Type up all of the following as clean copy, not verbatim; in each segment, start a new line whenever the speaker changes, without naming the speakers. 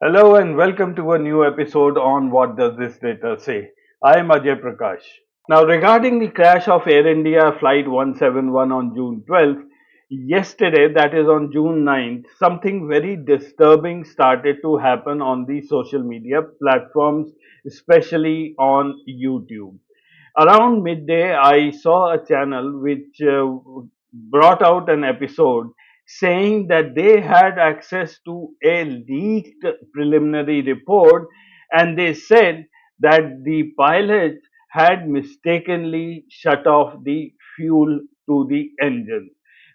Hello and welcome to a new episode on What Does This Data Say? I am Ajay Prakash. Now, regarding the crash of Air India Flight 171 on June 12th, yesterday, that is on June 9th, something very disturbing started to happen on the social media platforms, especially on YouTube. Around midday, I saw a channel which brought out an episode saying that they had access to a leaked preliminary report, and they said that the pilot had mistakenly shut off the fuel to the engine.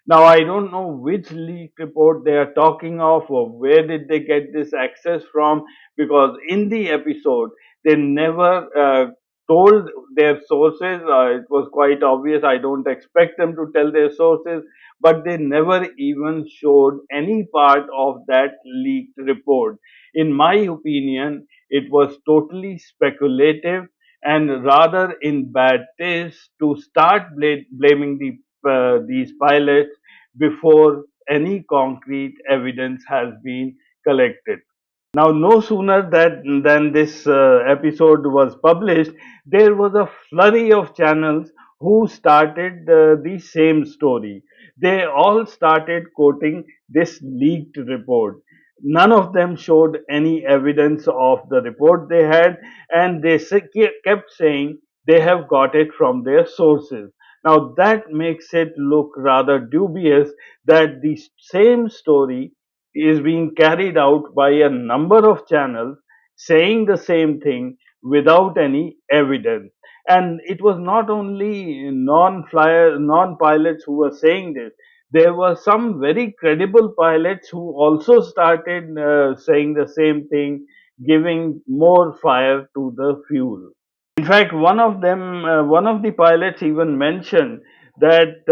Now, I don't know which leaked report they are talking of or where did they get this access from, because in the episode they never told their sources. It was quite obvious. I don't expect them to tell their sources, but they never even showed any part of that leaked report. In my opinion, it was totally speculative and rather in bad taste to start blaming these pilots before any concrete evidence has been collected. Now, no sooner than this episode was published, there was a flurry of channels who started the same story. They all started quoting this leaked report. None of them showed any evidence of the report they had, and they kept saying they have got it from their sources. Now, that makes it look rather dubious that the same story is being carried out by a number of channels saying the same thing without any evidence. And it was not only non pilots who were saying this. There were some very credible pilots who also started saying the same thing, giving more fire to the fuel. In fact, one of the pilots even mentioned that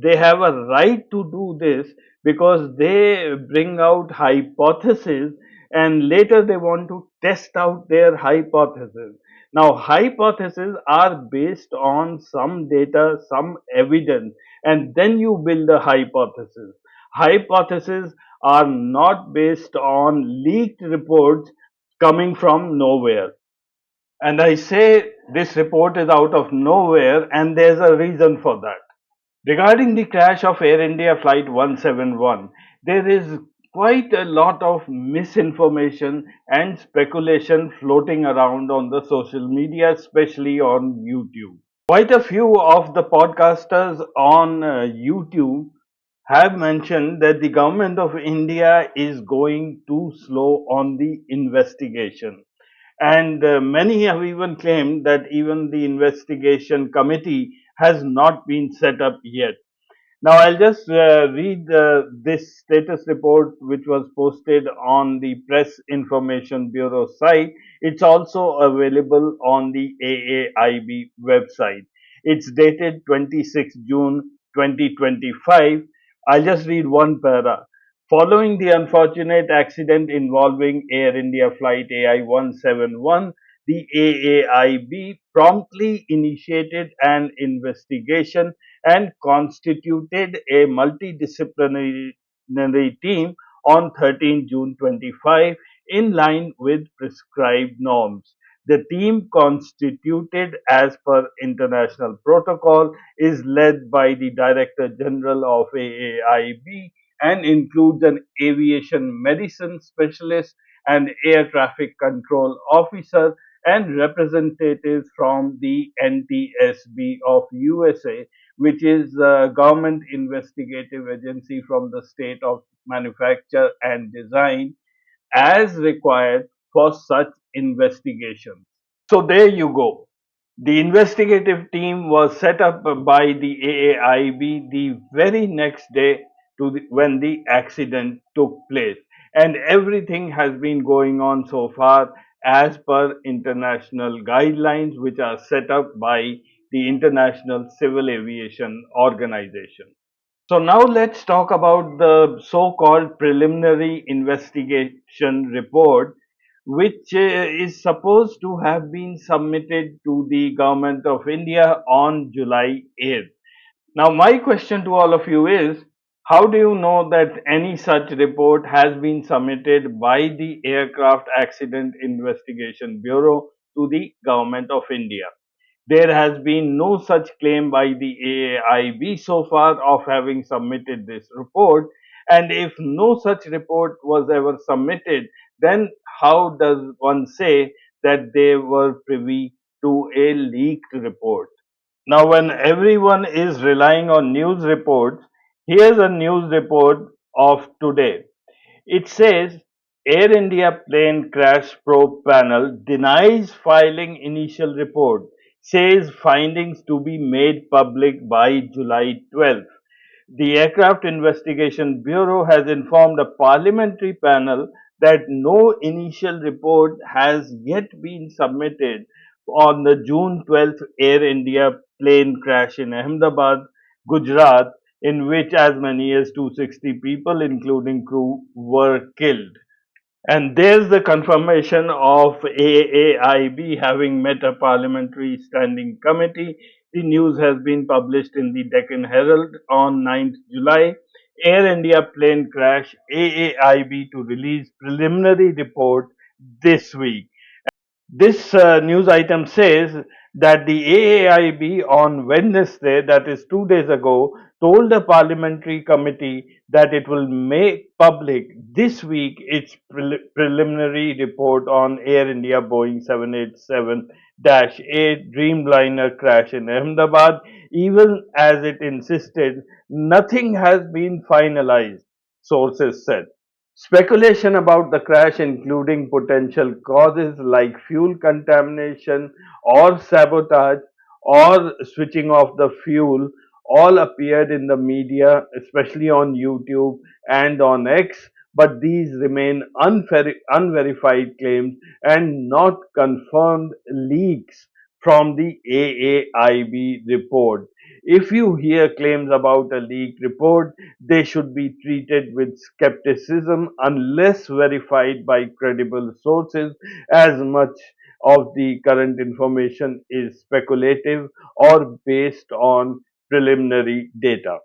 they have a right to do this because they bring out hypotheses and later they want to test out their hypothesis. Now, hypotheses are based on some data, some evidence, and then you build a hypothesis. Hypotheses are not based on leaked reports coming from nowhere. And I say this report is out of nowhere, and there's a reason for that. Regarding the crash of Air India Flight 171, there is quite a lot of misinformation and speculation floating around on the social media, especially on YouTube. Quite a few of the podcasters on YouTube have mentioned that the government of India is going too slow on the investigation. And many have even claimed that even the investigation committee has not been set up yet. Now, I'll just read this status report, which was posted on the Press Information Bureau site. It's also available on the AAIB website. It's dated 26 June 2025. I'll just read one para. Following the unfortunate accident involving Air India Flight AI 171, the AAIB promptly initiated an investigation and constituted a multidisciplinary team on 13 June 25 in line with prescribed norms. The team, constituted as per international protocol, is led by the Director General of AAIB and includes an aviation medicine specialist, an air traffic control officer, and representatives from the NTSB of USA, which is a government investigative agency from the state of manufacture and design, as required for such investigations. So there you go. The investigative team was set up by the AAIB the very next day when the accident took place. And everything has been going on so far as per international guidelines, which are set up by the International Civil Aviation Organization. So now let's talk about the so-called preliminary investigation report, which is supposed to have been submitted to the government of India on July 8th. Now, my question to all of you is, How do you know that any such report has been submitted by the Aircraft Accident Investigation Bureau to the Government of India? There has been no such claim by the AAIB so far of having submitted this report. And if no such report was ever submitted, then how does one say that they were privy to a leaked report? Now, when everyone is relying on news reports, here's a news report of today. It says Air India plane crash probe panel denies filing initial report, says findings to be made public by July 12th. The Aircraft Investigation Bureau has informed a parliamentary panel that no initial report has yet been submitted on the June 12th Air India plane crash in Ahmedabad, Gujarat, in which as many as 260 people, including crew, were killed. And there's the confirmation of AAIB having met a parliamentary standing committee. The news has been published in the Deccan Herald on 9th July. Air India plane crash, AAIB to release preliminary report this week. This news item says that the AAIB on Wednesday, that is 2 days ago, told the parliamentary committee that it will make public this week its preliminary report on Air India Boeing 787-8 Dreamliner crash in Ahmedabad, even as it insisted nothing has been finalized, sources said. Speculation about the crash, including potential causes like fuel contamination or sabotage or switching off the fuel, all appeared in the media, especially on YouTube and on X, but these remain unverified claims and not confirmed leaks from the AAIB report. If you hear claims about a leaked report, they should be treated with skepticism unless verified by credible sources, as much of the current information is speculative or based on preliminary data.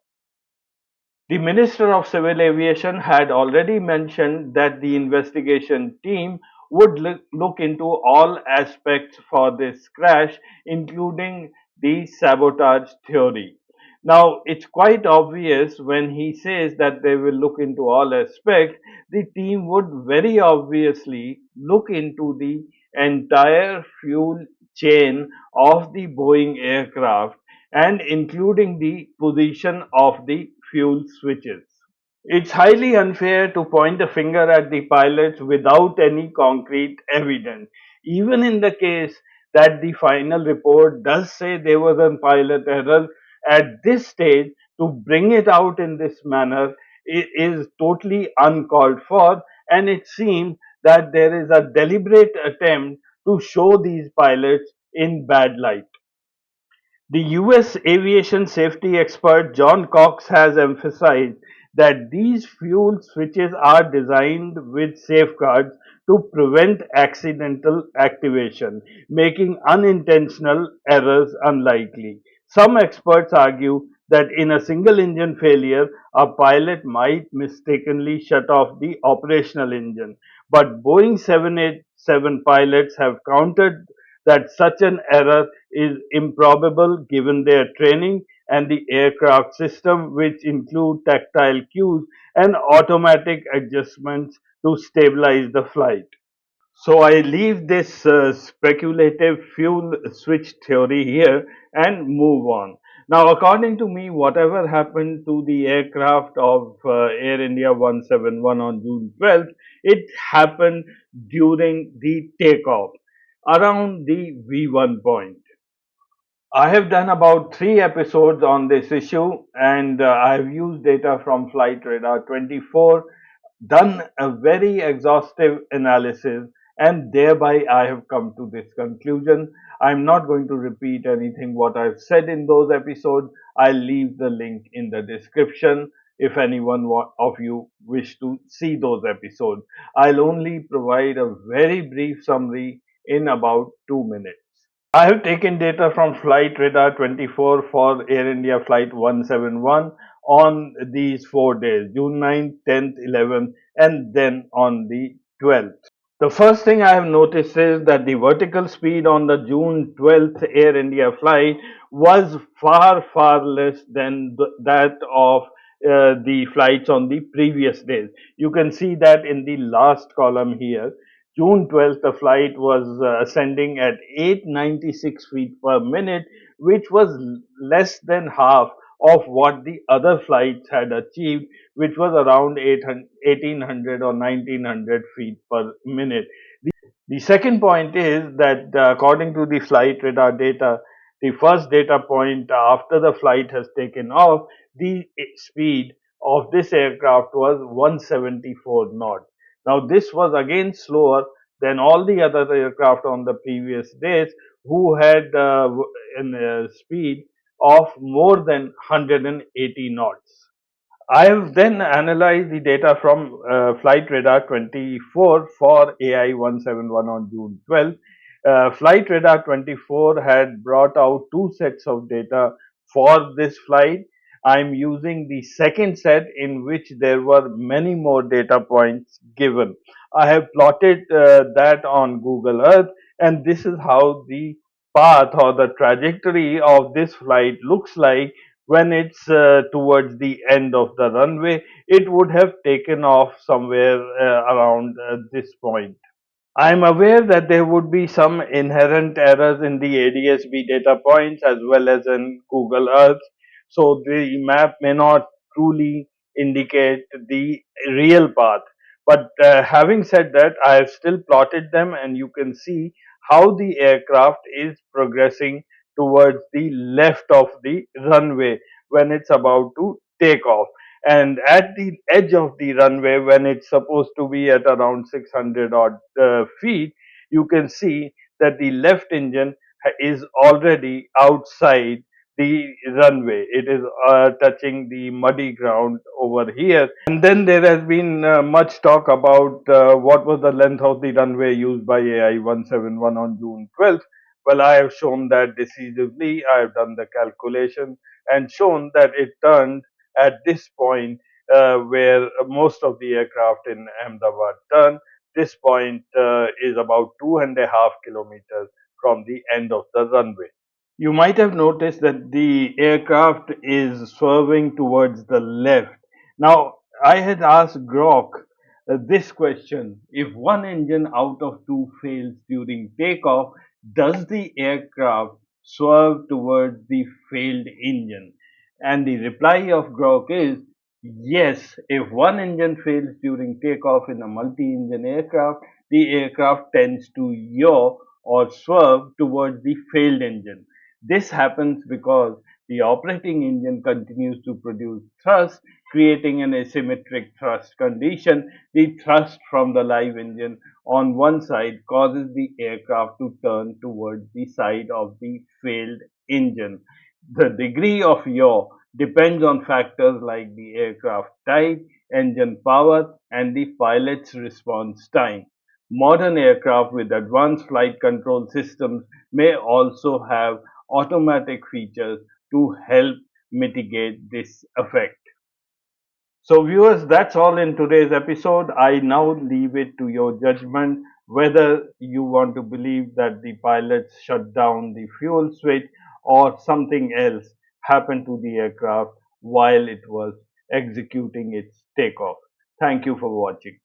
The Minister of Civil Aviation had already mentioned that the investigation team would look into all aspects for this crash, including the sabotage theory. Now, it's quite obvious when he says that they will look into all aspects, the team would very obviously look into the entire fuel chain of the Boeing aircraft and including the position of the fuel switches. It's highly unfair to point a finger at the pilots without any concrete evidence. Even in the case that the final report does say there was a pilot error, at this stage, to bring it out in this manner is totally uncalled for, and it seems that there is a deliberate attempt to show these pilots in bad light. The US aviation safety expert John Cox has emphasized that these fuel switches are designed with safeguards to prevent accidental activation, making unintentional errors unlikely. Some experts argue that in a single engine failure, a pilot might mistakenly shut off the operational engine, but Boeing 787 pilots have countered that such an error is improbable given their training and the aircraft system, which include tactile cues and automatic adjustments to stabilize the flight. So I leave this speculative fuel switch theory here and move on. Now, according to me, whatever happened to the aircraft of Air India 171 on June 12th, it happened during the takeoff around the V1 point. I have done about 3 episodes on this issue, and I have used data from Flight Radar 24, done a very exhaustive analysis, and thereby I have come to this conclusion. I'm not going to repeat anything what I've said in those episodes. I'll leave the link in the description if anyone of you wish to see those episodes. I'll only provide a very brief summary in about 2 minutes. I have taken data from Flight Radar 24 for Air India Flight 171 on these 4 days, June 9th, 10th, 11th, and then on the 12th. The first thing I have noticed is that the vertical speed on the June 12th Air India flight was far, far less than that of the flights on the previous days. You can see that in the last column here. June 12th, the flight was ascending at 896 feet per minute, which was less than half of what the other flights had achieved, which was around 1800 or 1900 feet per minute. The second point is that according to the flight radar data, the first data point after the flight has taken off, the speed of this aircraft was 174 knots. Now, this was again slower than all the other aircraft on the previous days who had a speed of more than 180 knots. I have then analyzed the data from Flight Radar 24 for AI 171 on June 12th. Flight Radar 24 had brought out two sets of data for this flight. I'm using the second set in which there were many more data points given. I have plotted that on Google Earth, and this is how the path or the trajectory of this flight looks like when it's towards the end of the runway. It would have taken off somewhere around this point. I'm aware that there would be some inherent errors in the ADSB data points as well as in Google Earth. So the map may not truly indicate the real path. But having said that, I have still plotted them, and you can see how the aircraft is progressing towards the left of the runway when it's about to take off. And at the edge of the runway, when it's supposed to be at around 600 odd feet, you can see that the left engine is already outside the runway. It is touching the muddy ground over here. And then there has been much talk about what was the length of the runway used by AI 171 on June 12th. Well, I have shown that decisively. I have done the calculation and shown that it turned at this point where most of the aircraft in Ahmedabad turn. This point is about 2.5 kilometers from the end of the runway. You might have noticed that the aircraft is swerving towards the left. Now, I had asked Grok this question: if one engine out of two fails during takeoff, does the aircraft swerve towards the failed engine? And the reply of Grok is yes, if one engine fails during takeoff in a multi engine aircraft, the aircraft tends to yaw or swerve towards the failed engine. This happens because the operating engine continues to produce thrust, creating an asymmetric thrust condition. The thrust from the live engine on one side causes the aircraft to turn towards the side of the failed engine. The degree of yaw depends on factors like the aircraft type, engine power, and the pilot's response time. Modern aircraft with advanced flight control systems may also have automatic features to help mitigate this effect. So, viewers, that's all in today's episode. I now leave it to your judgment whether you want to believe that the pilots shut down the fuel switch or something else happened to the aircraft while it was executing its takeoff. Thank you for watching.